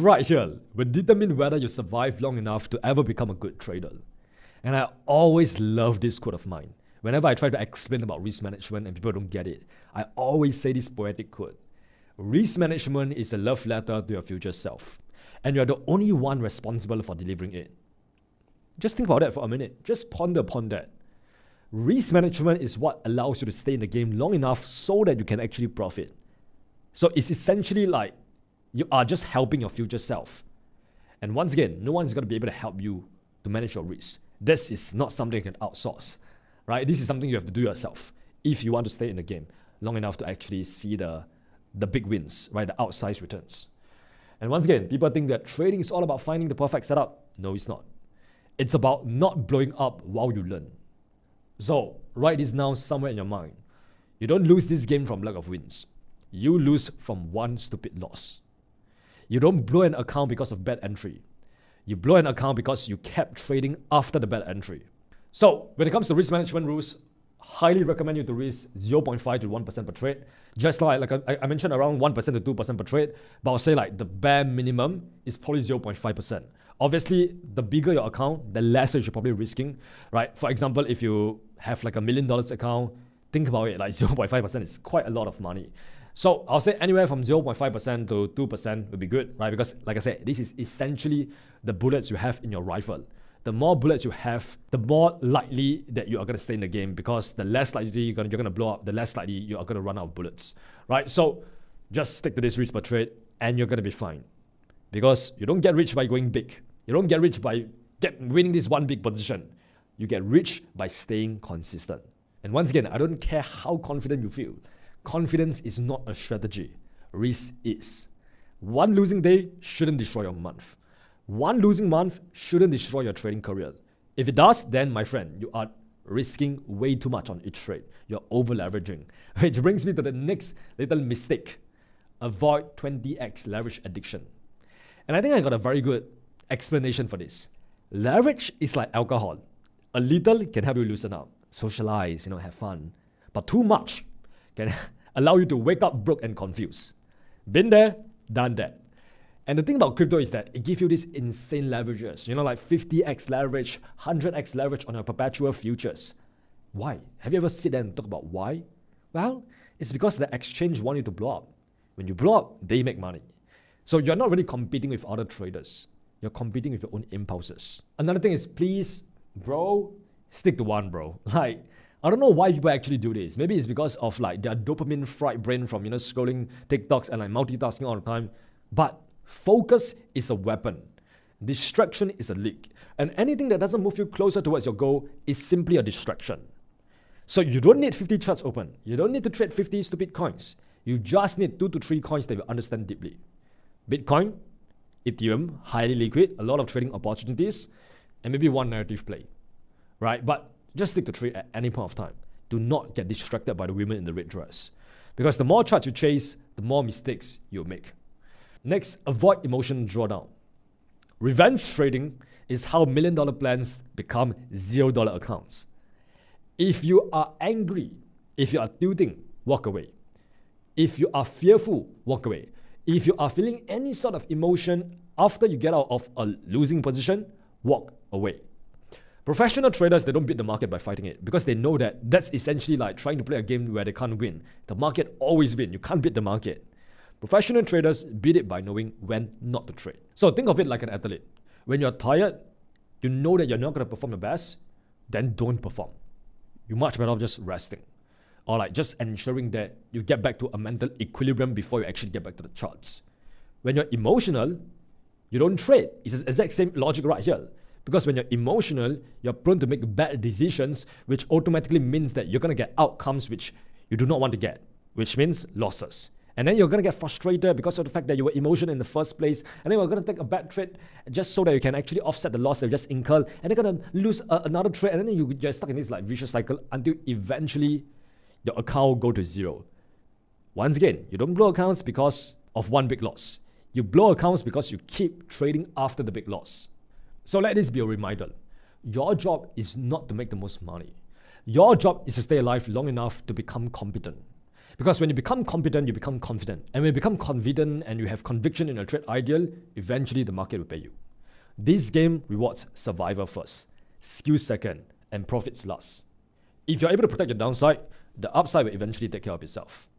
Right here will determine whether you survive long enough to ever become a good trader. And I always love this quote of mine. Whenever I try to explain about risk management and people don't get it, I always say this poetic quote. Risk management is a love letter to your future self, and you're the only one responsible for delivering it. Just think about that for a minute. Just ponder upon that. Risk management is what allows you to stay in the game long enough so that you can actually profit. So it's essentially like you are just helping your future self. And once again, no one's going to be able to help you to manage your risk. This is not something you can outsource, right? This is something you have to do yourself if you want to stay in the game long enough to actually see the big wins, right? The outsized returns. And once again, people think that trading is all about finding the perfect setup. No, it's not. It's about not blowing up while you learn. So write this down somewhere in your mind. You don't lose this game from lack of wins. You lose from one stupid loss. You don't blow an account because of bad entry. You blow an account because you kept trading after the bad entry. So when it comes to risk management rules, highly recommend you to risk 0.5 to 1% per trade. Just like I mentioned, around 1% to 2% per trade. But I'll say like the bare minimum is probably 0.5%. Obviously, the bigger your account, the less you're probably risking, right? For example, if you have like $1 million account, think about it, like 0.5% is quite a lot of money. So I'll say anywhere from 0.5% to 2% would be good, right? Because like I said, this is essentially the bullets you have in your rifle. The more bullets you have, the more likely that you are going to stay in the game, because the less likely you're going to blow up, the less likely you are going to run out of bullets, right? So just stick to this risk per trade and you're going to be fine. Because you don't get rich by going big. You don't get rich by winning this one big position. You get rich by staying consistent. And once again, I don't care how confident you feel. Confidence is not a strategy. Risk is. One losing day shouldn't destroy your month. One losing month shouldn't destroy your trading career. If it does, then my friend, you are risking way too much on each trade. You're over leveraging. Which brings me to the next little mistake. Avoid 20x leverage addiction. And I think I got a very good explanation for this. Leverage is like alcohol. A little can help you loosen up, socialize, have fun. But too much can allow you to wake up broke and confused. Been there, done that. And the thing about crypto is that it gives you these insane leverages, like 50x leverage, 100x leverage on your perpetual futures. Why? Have you ever sit there and talk about why? Well, it's because the exchange want you to blow up. When you blow up, they make money. So you're not really competing with other traders. You're competing with your own impulses. Another thing is, please, bro, stick to one, bro. Like, I don't know why people actually do this. Maybe it's because of like their dopamine fried brain from, scrolling TikToks and like multitasking all the time. But focus is a weapon. Distraction is a leak. And anything that doesn't move you closer towards your goal is simply a distraction. So you don't need 50 charts open. You don't need to trade 50 stupid coins. You just need 2 to 3 coins that you understand deeply. Bitcoin, Ethereum, highly liquid, a lot of trading opportunities, and maybe one narrative play, right? But just stick to trade at any point of time. Do not get distracted by the women in the red dress, because the more charts you chase, the more mistakes you'll make. Next, avoid emotional drawdown. Revenge trading is how $1 million plans become $0 accounts. If you are angry, if you are tilting, walk away. If you are fearful, walk away. If you are feeling any sort of emotion after you get out of a losing position, walk away. Professional traders, they don't beat the market by fighting it, because they know that that's essentially like trying to play a game where they can't win. The market always wins. You can't beat the market. Professional traders beat it by knowing when not to trade. So think of it like an athlete. When you're tired, you know that you're not going to perform your best, then don't perform. You're much better off just resting, or like just ensuring that you get back to a mental equilibrium before you actually get back to the charts. When you're emotional, you don't trade. It's the exact same logic right here. Because when you're emotional, you're prone to make bad decisions, which automatically means that you're going to get outcomes which you do not want to get, which means losses. And then you're going to get frustrated because of the fact that you were emotional in the first place. And then you're going to take a bad trade just so that you can actually offset the loss that you just incurred. And you're going to lose another trade. And then you're stuck in this like vicious cycle until eventually your account go to zero. Once again, you don't blow accounts because of one big loss. You blow accounts because you keep trading after the big loss. So let this be a reminder. Your job is not to make the most money. Your job is to stay alive long enough to become competent. Because when you become competent, you become confident. And when you become confident and you have conviction in a trade ideal, eventually the market will pay you. This game rewards survival first, skill second, and profits last. If you're able to protect your downside, the upside will eventually take care of itself.